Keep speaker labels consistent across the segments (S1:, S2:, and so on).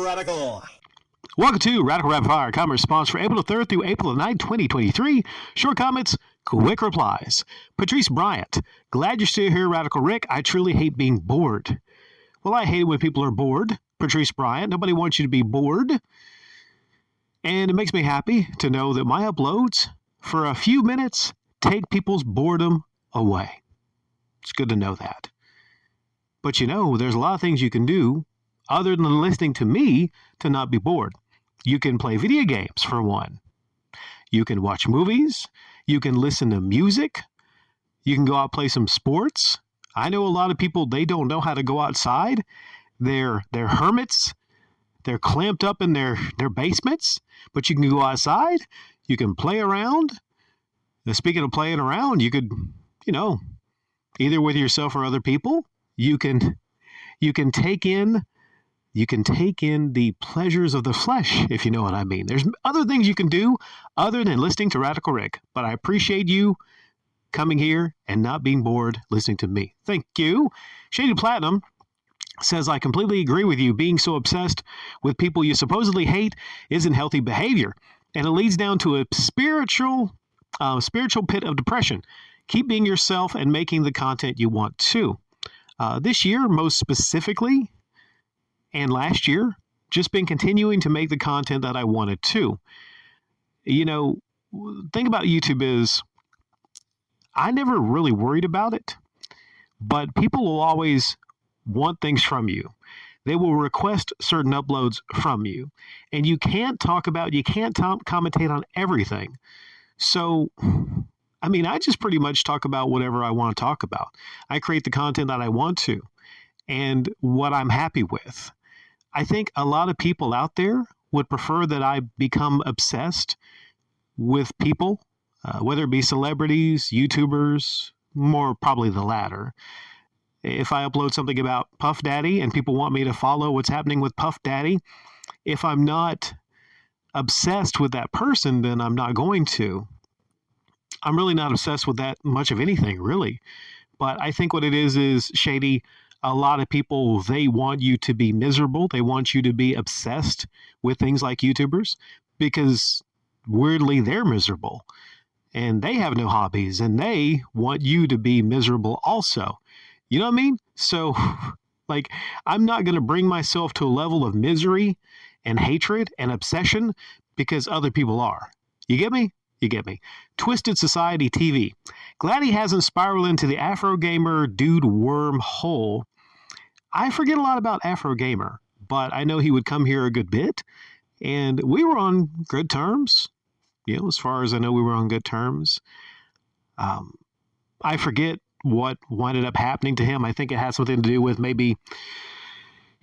S1: Radical.
S2: Welcome to Radical Rapid Fire, comment response for April the 3rd through April the 9th, 2023. Short comments, quick replies. Patrice Bryant, glad you're still here, Radical Rick. I truly hate being bored. Well, I hate it when people are bored. Patrice Bryant, nobody wants you to be bored. And it makes me happy to know that my uploads, for a few minutes, take people's boredom away. It's good to know that. But you know, there's a lot of things you can do other than listening to me to not be bored. You can play video games, for one. You can watch movies. You can listen to music. You can go out and play some sports. I know a lot of people, they don't know how to go outside. They're hermits. They're clamped up in their basements. But you can go outside. You can play around. And speaking of playing around, you could, either with yourself or other people, you can take in the pleasures of the flesh, if you know what I mean. There's other things you can do other than listening to Radical Rick, but I appreciate you coming here and not being bored listening to me. Thank you. Shady Platinum says, I completely agree with you. Being so obsessed with people you supposedly hate isn't healthy behavior, and it leads down to a spiritual pit of depression. Keep being yourself and making the content you want to. This year, most specifically, and last year, just been continuing to make the content that I wanted to. Thing about YouTube is I never really worried about it, but people will always want things from you. They will request certain uploads from you, and you can't commentate on everything. So, I just pretty much talk about whatever I want to talk about. I create the content that I want to and what I'm happy with. I think a lot of people out there would prefer that I become obsessed with people, whether it be celebrities, YouTubers, more probably the latter. If I upload something about Puff Daddy and people want me to follow what's happening with Puff Daddy, if I'm not obsessed with that person, then I'm not going to. I'm really not obsessed with that much of anything, really. But I think what it is Shady, a lot of people, they want you to be miserable. They want you to be obsessed with things like YouTubers because weirdly they're miserable and they have no hobbies and they want you to be miserable also. You know what I mean? So I'm not going to bring myself to a level of misery and hatred and obsession because other people are. You get me? You get me. Twisted Society TV. Glad he hasn't spiraled into the Afro Gamer dude wormhole. I forget a lot about Afro Gamer, but I know he would come here a good bit, and we were on good terms. As far as I know, we were on good terms. I forget what ended up happening to him. I think it has something to do with maybe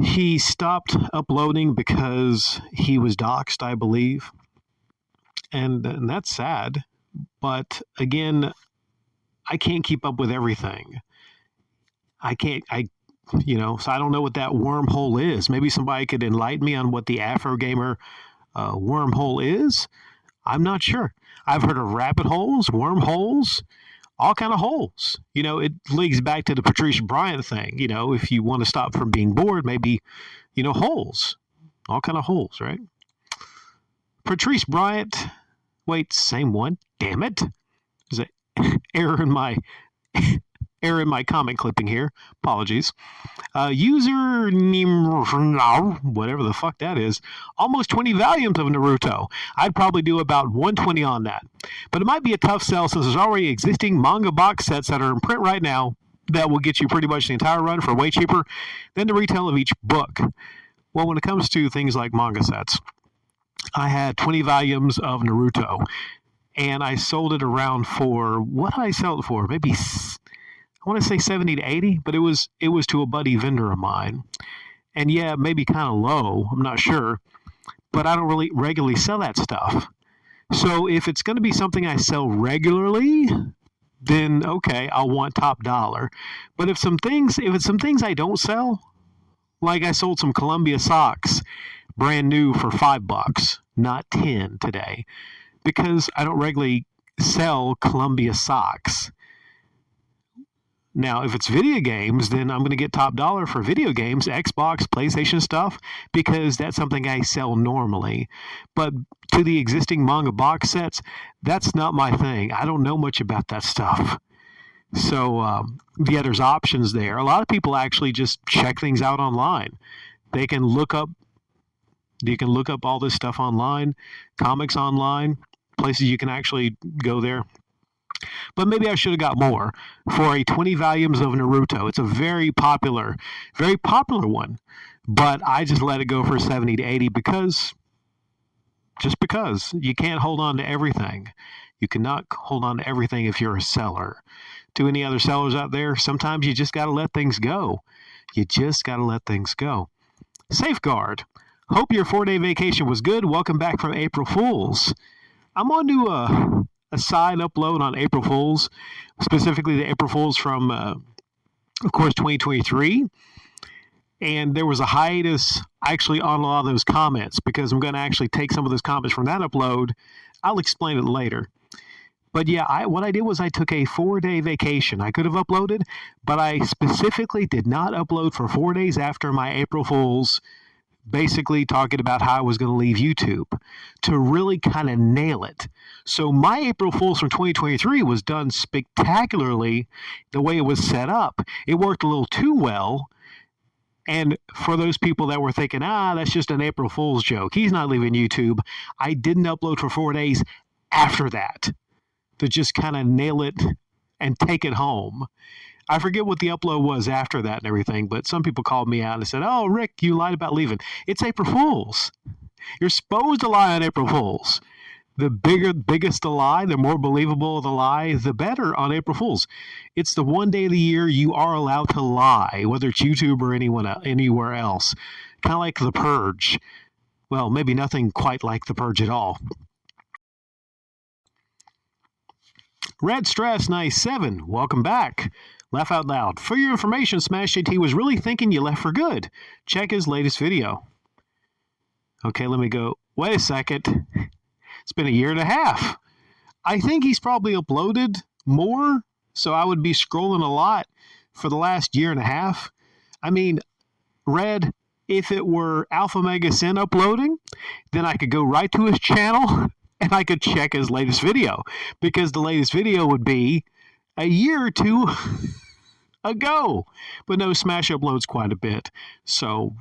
S2: he stopped uploading because he was doxxed, I believe. And that's sad. But again, I can't keep up with everything. So I don't know what that wormhole is. Maybe somebody could enlighten me on what the Afro Gamer wormhole is. I'm not sure. I've heard of rabbit holes, wormholes, all kind of holes. It links back to the Patrice Bryant thing. If you want to stop from being bored, maybe, holes, all kind of holes, right? Patrice Bryant. Wait, same one. Damn it. There's an error in my comment clipping here. Apologies. User whatever the fuck that is. Almost 20 volumes of Naruto. I'd probably do about 120 on that. But it might be a tough sell since there's already existing manga box sets that are in print right now that will get you pretty much the entire run for way cheaper than the retail of each book. Well, when it comes to things like manga sets, I had 20 volumes of Naruto, and I sold it around for, what did I sell it for? Maybe, I want to say 70 to 80, but it was to a buddy vendor of mine. And yeah, maybe kind of low, I'm not sure, but I don't really regularly sell that stuff. So if it's going to be something I sell regularly, then okay, I'll want top dollar. But if it's some things I don't sell, like I sold some Columbia socks brand new for $5, not 10 today, because I don't regularly sell Columbia socks. Now, if it's video games, then I'm going to get top dollar for video games, Xbox, PlayStation stuff, because that's something I sell normally. But to the existing manga box sets, that's not my thing. I don't know much about that stuff. So, yeah, there's options there. A lot of people actually just check things out online. They can look up, you can look up all this stuff online, comics online, places you can actually go there. But maybe I should have got more for a 20 volumes of Naruto. It's a very popular one. But I just let it go for 70 to 80 because you can't hold on to everything. You cannot hold on to everything if you're a seller. To any other sellers out there, sometimes you just got to let things go. You just got to let things go. Safeguard. Hope your 4-day vacation was good. Welcome back from April Fools. I'm on to a side upload on April Fools, specifically the April Fools from, of course, 2023. And there was a hiatus actually on a lot of those comments because I'm going to actually take some of those comments from that upload. I'll explain it later. But yeah, what I did was I took a 4-day vacation. I could have uploaded, but I specifically did not upload for 4 days after my April Fools, basically talking about how I was going to leave YouTube to really kind of nail it. So my April Fools from 2023 was done spectacularly the way it was set up. It worked a little too well. And for those people that were thinking, that's just an April Fool's joke, he's not leaving YouTube, I didn't upload for 4 days after that to just kind of nail it and take it home. I forget what the upload was after that and everything, but some people called me out and said, "Oh, Rick, you lied about leaving." It's April Fools. You're supposed to lie on April Fools. The biggest the lie, the more believable the lie, the better on April Fools. It's the one day of the year you are allowed to lie, whether it's YouTube or anywhere else. Kind of like The Purge. Well, maybe nothing quite like The Purge at all. Red Stress 97, welcome back. Laugh out loud. For your information, Smash JT was really thinking you left for good. Check his latest video. Okay, let me go. Wait a second. It's been a year and a half. I think he's probably uploaded more, so I would be scrolling a lot for the last year and a half. I mean, Red, if it were Alpha Mega Sin uploading, then I could go right to his channel and I could check his latest video, because the latest video would be a year or two ago. But no, Smash uploads quite a bit, so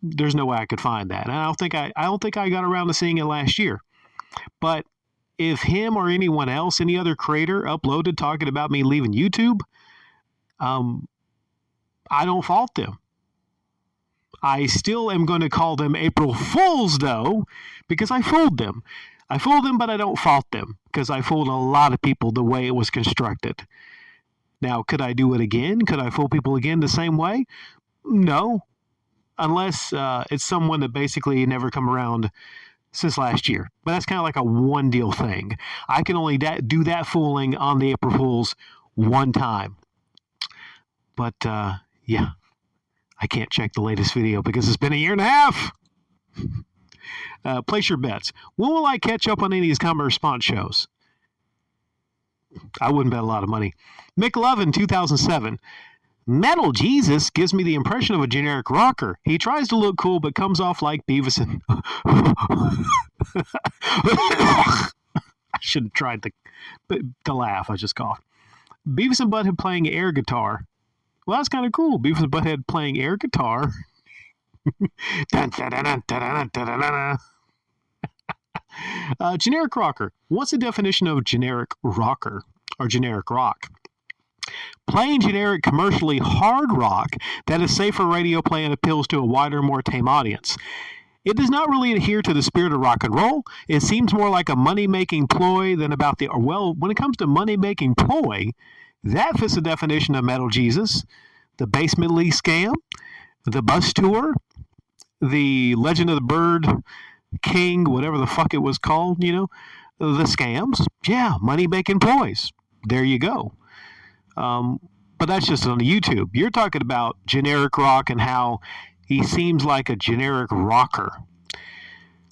S2: there's no way I could find that. And I don't think I got around to seeing it last year. But if him or anyone else, any other creator, uploaded talking about me leaving YouTube, I don't fault them. I still am going to call them April Fools, though, because I fooled them. I fooled them, but I don't fault them, because I fooled a lot of people the way it was constructed. Now, could I do it again? Could I fool people again the same way? No. Unless it's someone that basically never come around since last year. But that's kind of like a one deal thing. I can only do that fooling on the April Fools one time. But, yeah. I can't check the latest video because it's been a year and a half. Place your bets. When will I catch up on any of these comment response shows? I wouldn't bet a lot of money. McLovin, 2007. Metal Jesus gives me the impression of a generic rocker. He tries to look cool, but comes off like Beavis and... I should have tried to laugh. I just coughed. Beavis and Butthead playing air guitar. Well, that's kind of cool. Beavis and Butthead playing air guitar. Generic rocker. What's the definition of generic rocker or generic rock? Playing generic commercially hard rock that is safe for radio play and appeals to a wider, more tame audience. It does not really adhere to the spirit of rock and roll. It seems more like a money-making ploy than about the... Well, when it comes to money-making ploy, that fits the definition of Metal Jesus, the Basement League scam, the bus tour, the Legend of the Bird King, whatever the fuck it was called, the scams. Yeah, money-making ploys. There you go. But that's just on YouTube. You're talking about generic rock and how he seems like a generic rocker.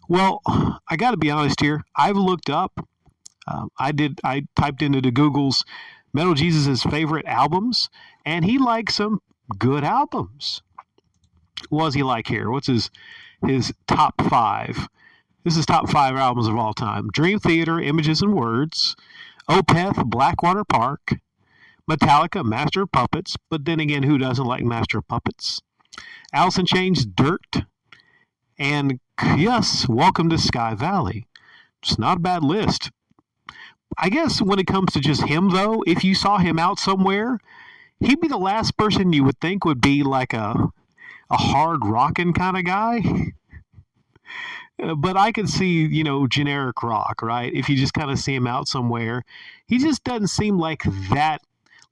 S2: Well, I got to be honest here. I've looked up. I typed into the Googles Metal Jesus' favorite albums, and he likes some good albums. What does he like here? What's his top five? This is top five albums of all time. Dream Theater, Images and Words, Opeth, Blackwater Park, Metallica, Master of Puppets, but then again, who doesn't like Master of Puppets? Alice in Chains, Dirt, and yes, Welcome to Sky Valley. It's not a bad list. I guess when it comes to just him, though, if you saw him out somewhere, he'd be the last person you would think would be like a hard rockin' kind of guy. But I could see, generic rock, right? If you just kind of see him out somewhere, he just doesn't seem like that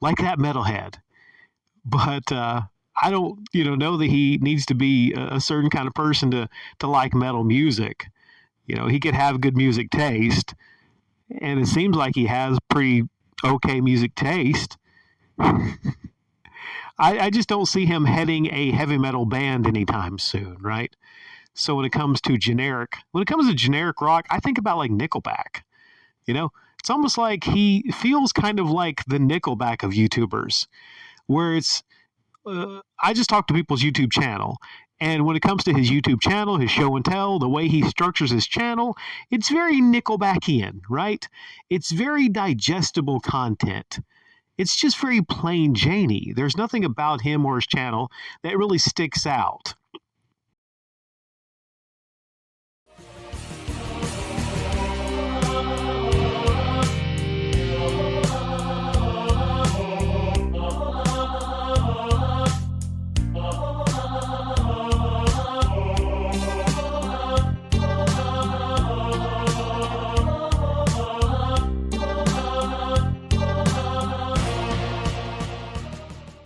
S2: metalhead. But I don't, know that he needs to be a certain kind of person to like metal music. He could have good music taste, and it seems like he has pretty okay music taste. I just don't see him heading a heavy metal band anytime soon, right? So when it comes to generic rock, I think about like Nickelback. It's almost like he feels kind of like the Nickelback of YouTubers, where it's I just talk to people's YouTube channel, and when it comes to his YouTube channel, his show and tell, the way he structures his channel, it's very Nickelbackian, right? It's very digestible content. It's just very plain Janey. There's nothing about him or his channel that really sticks out.